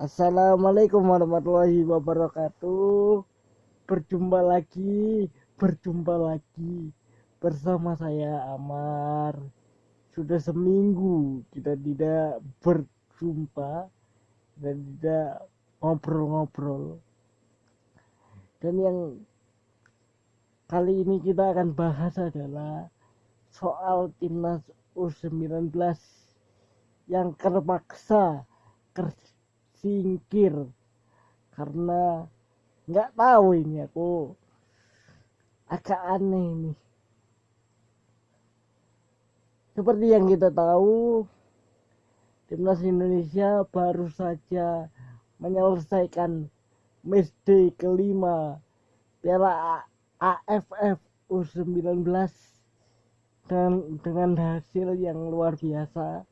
Assalamualaikum warahmatullahi wabarakatuh. Berjumpa lagi bersama saya Amar. Sudah seminggu kita tidak berjumpa dan tidak ngobrol-ngobrol. Dan yang kali ini kita akan bahas adalah soal timnas U19 yang terpaksa tersingkir karena nggak tahu, ini aku agak aneh nih. Seperti yang kita tahu, timnas Indonesia baru saja menyelesaikan matchday kelima Piala AFF U19 dan dengan hasil yang luar biasa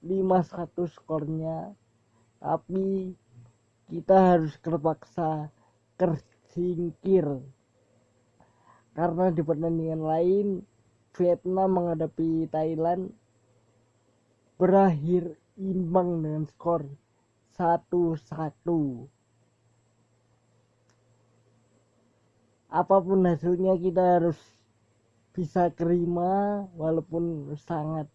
5-1 skornya. Tapi kita harus terpaksa tersingkir karena di pertandingan lain Vietnam menghadapi Thailand berakhir imbang dengan skor 1-1. Apapun hasilnya kita harus bisa terima, walaupun sangat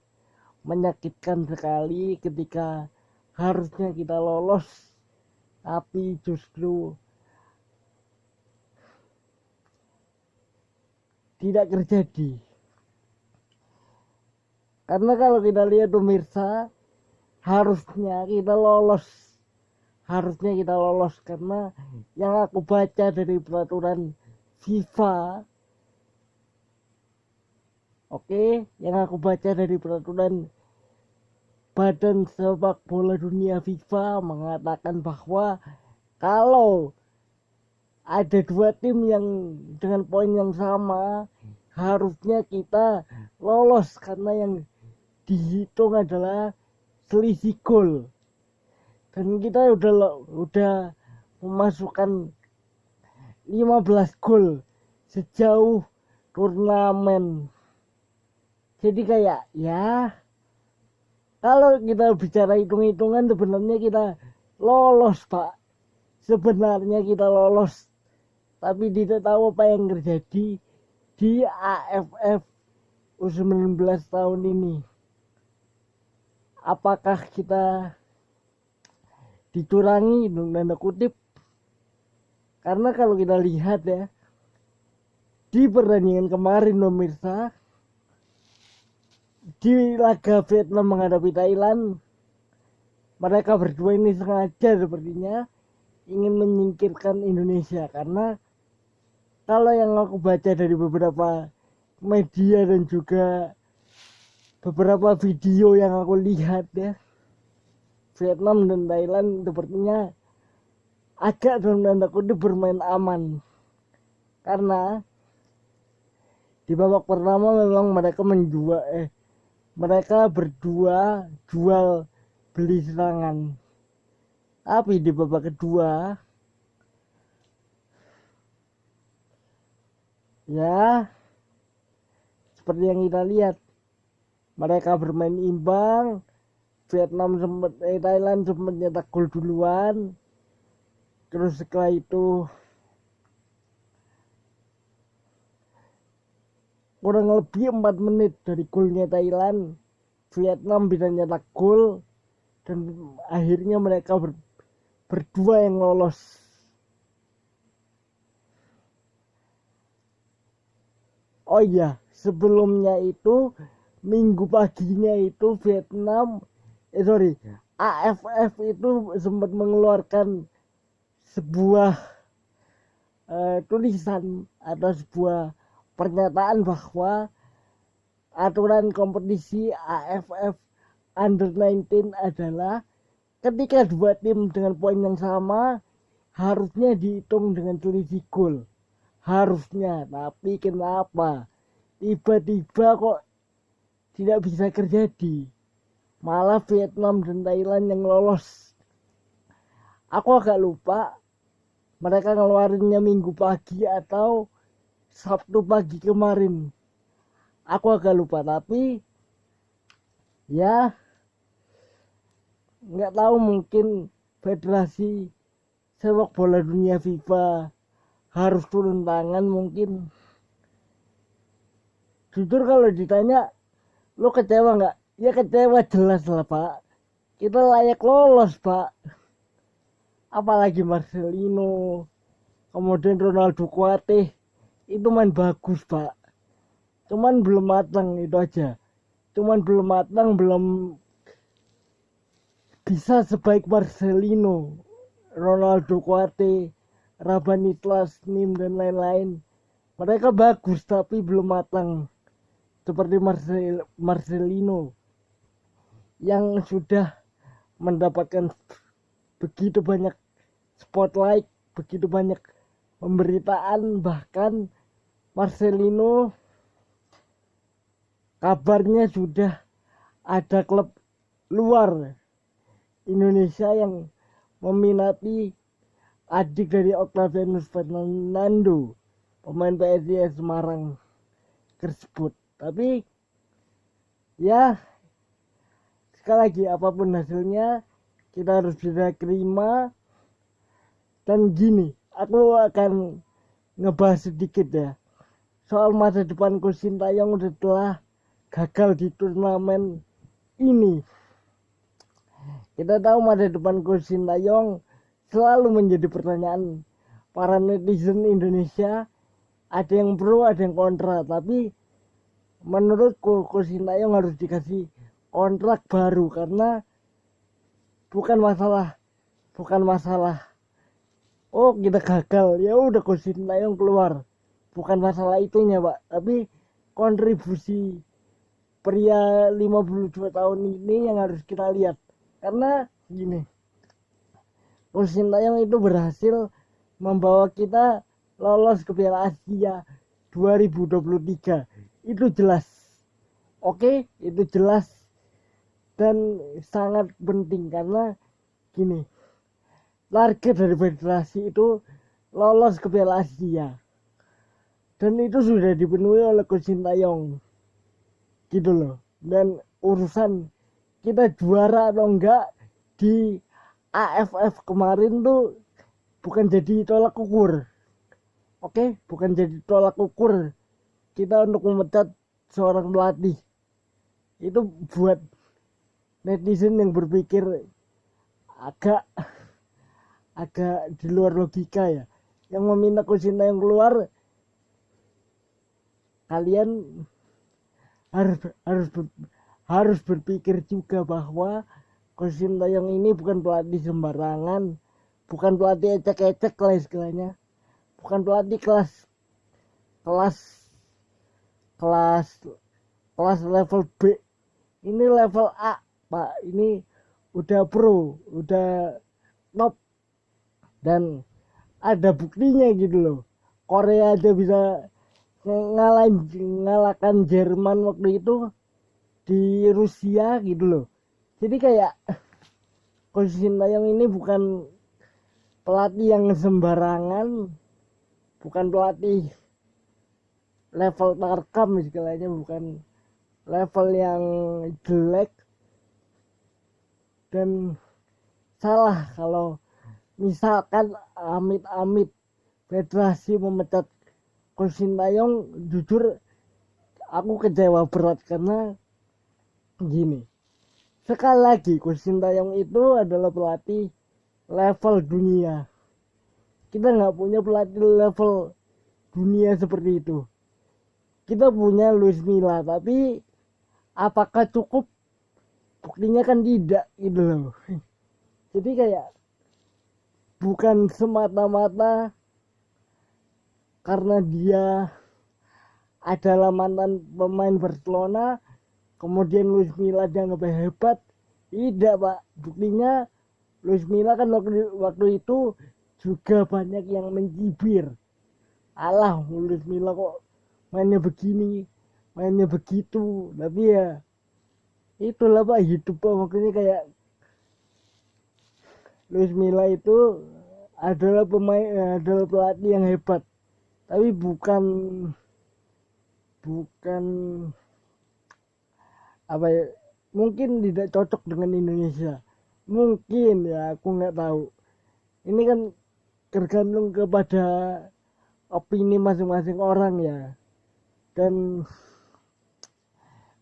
menyakitkan sekali ketika harusnya kita lolos tapi justru tidak terjadi. Karena kalau kita lihat pemirsa, harusnya kita lolos karena yang aku baca dari peraturan FIFA, yang aku baca dari peraturan Badan Sepak Bola Dunia FIFA mengatakan bahwa kalau ada dua tim yang dengan poin yang sama, harusnya kita lolos karena yang dihitung adalah selisih gol. Dan kita udah memasukkan 15 gol sejauh turnamen. Jadi kayak ya, kalau kita bicara hitung-hitungan sebenarnya kita lolos, Pak. Sebenarnya kita lolos. Tapi tidak tahu apa yang terjadi di AFF U19 tahun ini. Apakah kita dicurangi dalam tanda kutip? Karena kalau kita lihat ya, di pertandingan kemarin pemirsa, di laga Vietnam menghadapi Thailand, mereka berdua ini sengaja sepertinya ingin menyingkirkan Indonesia. Karena kalau yang aku baca dari beberapa media dan juga beberapa video yang aku lihat ya, Vietnam dan Thailand sepertinya agak dalam tanda kutip bermain aman. Karena di babak pertama memang mereka berdua jual beli serangan. Tapi di babak kedua ya seperti yang kita lihat, mereka bermain imbang. Thailand sempat nyetak gol duluan. Terus setelah itu kurang lebih 4 menit dari golnya Thailand, Vietnam bisa nyetak gol dan akhirnya mereka berdua yang lolos. Oh iya, sebelumnya itu minggu paginya itu AFF itu sempat mengeluarkan sebuah tulisan atau sebuah pernyataan bahwa aturan kompetisi AFF Under 19 adalah ketika dua tim dengan poin yang sama harusnya dihitung dengan selisih gol. Harusnya, tapi kenapa tiba-tiba kok tidak bisa terjadi? Malah Vietnam dan Thailand yang lolos. Aku agak lupa mereka ngeluarinnya minggu pagi atau Sabtu pagi kemarin. Aku agak lupa, tapi ya nggak tahu, mungkin federasi sepak bola dunia FIFA harus turun tangan mungkin. Jujur kalau ditanya lo kecewa nggak? Ya kecewa jelas lah pak. Kita layak lolos pak. Apalagi Marcelino, kemudian Ronaldo Kuate itu main bagus pak. Cuman belum matang itu aja. Cuman belum matang, belum bisa sebaik Marcelino, Ronaldo Kuate, Rabanitlas, Nim dan lain-lain. Mereka bagus tapi belum matang. Seperti Marcelino yang sudah mendapatkan begitu banyak spotlight, begitu banyak pemberitaan, bahkan Marcelino kabarnya sudah ada klub luar Indonesia yang meminati adik dari Octavianus Fernando, pemain PSIS Semarang tersebut. Tapi ya sekali lagi apapun hasilnya kita harus bisa terima. Dan gini, aku akan ngebahas sedikit ya soal masa depan Coach Sintayong setelah gagal di turnamen ini. Kita tahu masa depan Coach Sintayong selalu menjadi pertanyaan para netizen Indonesia. Ada yang pro, ada yang kontra, tapi menurutku Coach Sintayong harus dikasih kontrak baru karena bukan masalah oh kita gagal ya udah Coach Sintayong keluar, bukan masalah itunya pak, tapi kontribusi pria 52 tahun ini yang harus kita lihat. Karena gini, Coach Sintayong itu berhasil membawa kita lolos ke Piala Asia 2023. Itu jelas. Oke, itu jelas dan sangat penting karena gini, target dari federasi itu lolos ke Piala Asia. Dan itu sudah dipenuhi oleh Coach Sintayong. Gitu loh. Dan urusan kita juara atau enggak di AFF kemarin tuh bukan jadi tolak ukur. Oke, bukan jadi tolak ukur kita untuk memecat seorang pelatih. Itu buat netizen yang berpikir agak di luar logika ya. Yang meminta Coach Sintayong keluar, kalian harus berpikir juga bahwa Coach Sintayong ini bukan pelatih sembarangan, bukan pelatih ecek-ecek lah istilahnya, bukan pelatih kelas level B, ini level A pak, ini udah pro, udah top dan ada buktinya gitu loh. Korea aja bisa ngalahkan Jerman waktu itu di Rusia gitu loh. Jadi kayak Coach Sintayong ini bukan pelatih yang sembarangan, bukan pelatih level tarkam istilahnya, bukan level yang jelek. Dan salah kalau misalkan amit-amit federasi memecat Coach Sintayong. Jujur aku kecewa berat karena gini, sekali lagi Coach Sintayong itu adalah pelatih level dunia. Kita nggak punya pelatih level dunia seperti itu. Kita punya Luis Milla, tapi apakah cukup? Buktinya kan tidak gitu loh. Jadi kayak bukan semata-mata karena dia adalah mantan pemain Barcelona kemudian Luis Milla dianggap hebat. Tidak pak, buktinya Luis Milla kan waktu itu juga banyak yang mencibir, alah Luis Milla kok mainnya begini, mainnya begitu. Tapi ya itulah pak, hidup pak. Makanya kayak Luis Milla itu adalah adalah pelatih yang hebat, tapi bukan apa ya, mungkin tidak cocok dengan Indonesia. mungkin ya, aku nggak tahu. Ini kan tergantung kepada opini masing-masing orang ya. Dan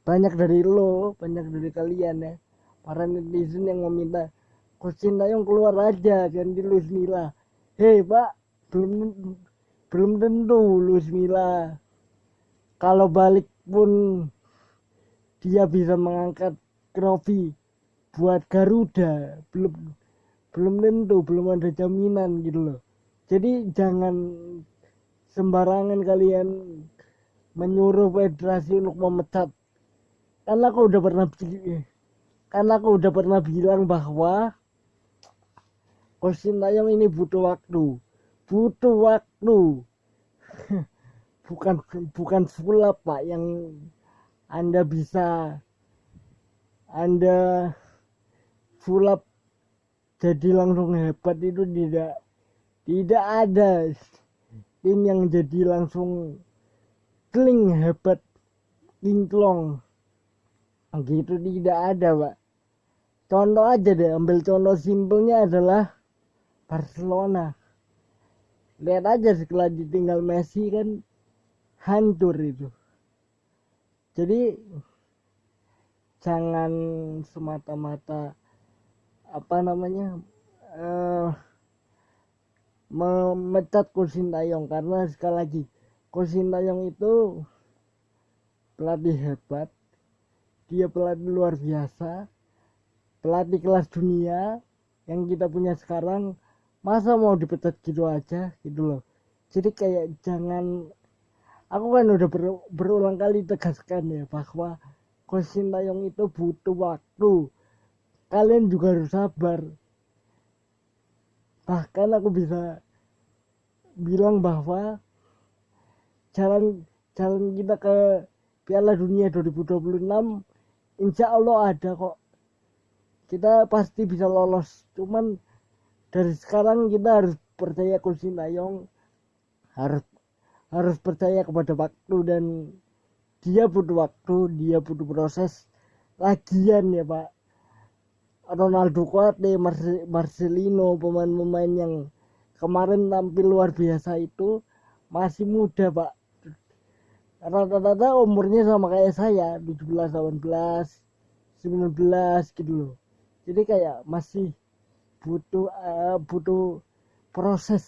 banyak dari kalian ya, para netizen yang meminta Coach Sintayong keluar aja ganti Luis Milla. Hei pak, belum tentu Luis Milla kalau balik pun dia bisa mengangkat trofi buat Garuda. Belum tentu, belum ada jaminan gitu loh. Jadi jangan sembarangan kalian menyuruh federasi untuk memecat. Karena aku udah pernah bilang bahwa Coach Sintayong ini butuh waktu. bukan sulap pak, yang Anda sulap jadi langsung hebat. Itu tidak ada tim yang jadi langsung kling hebat kinclong gitu, tidak ada pak. Contoh aja deh, ambil contoh simpelnya adalah Barcelona. Lihat aja setelah ditinggal Messi kan hancur itu. Jadi jangan semata-mata memecat Coach Sintayong, karena sekali lagi Coach Sintayong itu pelatih hebat, dia pelatih luar biasa, pelatih kelas dunia yang kita punya sekarang. Masa mau dipecat gitu aja gitu loh. Jadi kayak jangan, aku kan udah berulang kali tegaskan ya bahwa Coach Sintayong itu butuh waktu. Kalian juga harus sabar. Bahkan aku bisa bilang bahwa jalan kita ke Piala Dunia 2026 insya Allah ada kok. Kita pasti bisa lolos. Cuman dari sekarang kita harus percaya Coach Sintayong, harus percaya kepada waktu, dan dia butuh waktu, dia butuh proses. Lagian ya Pak, Ronaldo Kuate, Marcelino, pemain-pemain yang kemarin tampil luar biasa itu masih muda Pak. Rata-rata umurnya sama kayak saya, 17, 18, 19 gitu loh. Jadi kayak masih butuh proses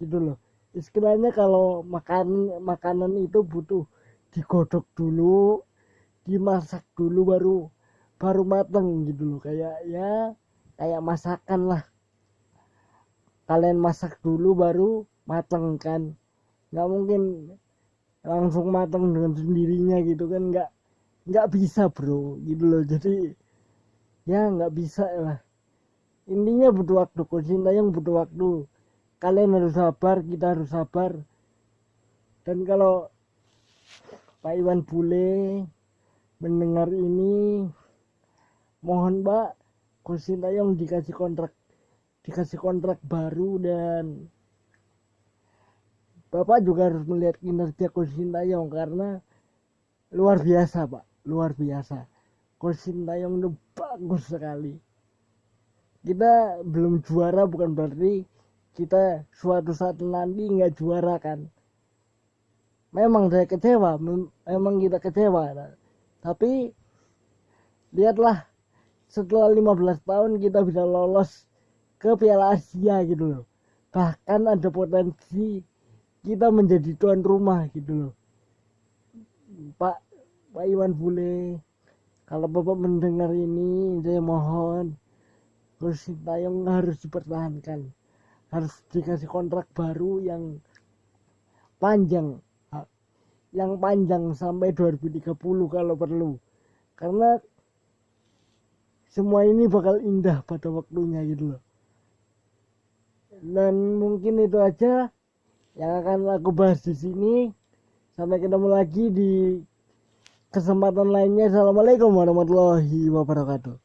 gitu loh. Istilahnya kalau makanan itu butuh digodok dulu, dimasak dulu baru matang gitu loh. Kayak masakan lah, kalian masak dulu baru matang kan, nggak mungkin langsung matang dengan sendirinya gitu kan, nggak bisa bro gitu loh. Jadi ya nggak bisa lah. Intinya butuh waktu, Coach Sintayong butuh waktu. Kalian harus sabar, kita harus sabar. Dan kalau Pak Iwan Bule mendengar ini, mohon Pak, Coach Sintayong dikasih kontrak baru, dan Bapak juga harus melihat kinerja Coach Sintayong karena luar biasa Pak, luar biasa. Coach Sintayong itu bagus sekali. Kita belum juara bukan berarti kita suatu saat nanti nggak juara kan. Memang saya kecewa, memang kita kecewa. Tapi lihatlah, setelah 15 tahun kita bisa lolos ke Piala Asia gitu loh. Bahkan ada potensi kita menjadi tuan rumah gitu loh. Pak Iwan Bule, kalau Bapak mendengar ini, saya mohon Coach Sintayong harus dipertahankan, harus dikasih kontrak baru yang panjang sampai 2030 kalau perlu, karena semua ini bakal indah pada waktunya gitu loh. Dan mungkin itu aja yang akan aku bahas di sini. Sampai ketemu lagi di kesempatan lainnya. Assalamualaikum warahmatullahi wabarakatuh.